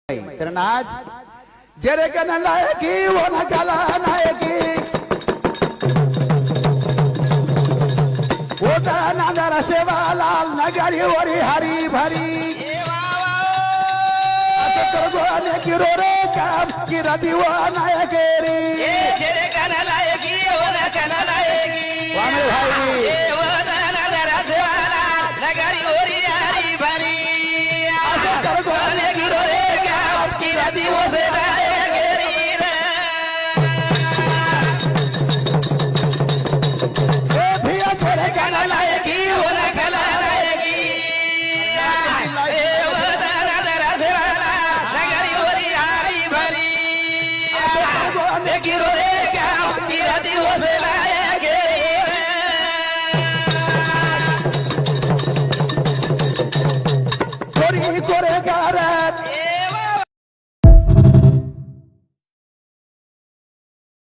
तर आज जरे कन नायकी वो नकला नायकी ओटा नांदर सेवा लाल नगरी वरी हरी भरी असर गोने की रोरे काम की रदिवा नायकेरी जरे कन नायकी वो नकला नायकी वामे भाई ओटा नांदर सेवा लाल नगरी वरी हरी भरी असर गोने की रोरे दिवो से नायकेरी ए भिया जरे कन नायकी वो नकला नायकी ए ओटा नांदर सेवा लाल नगरी वरी हरी भरी गोने की रोरे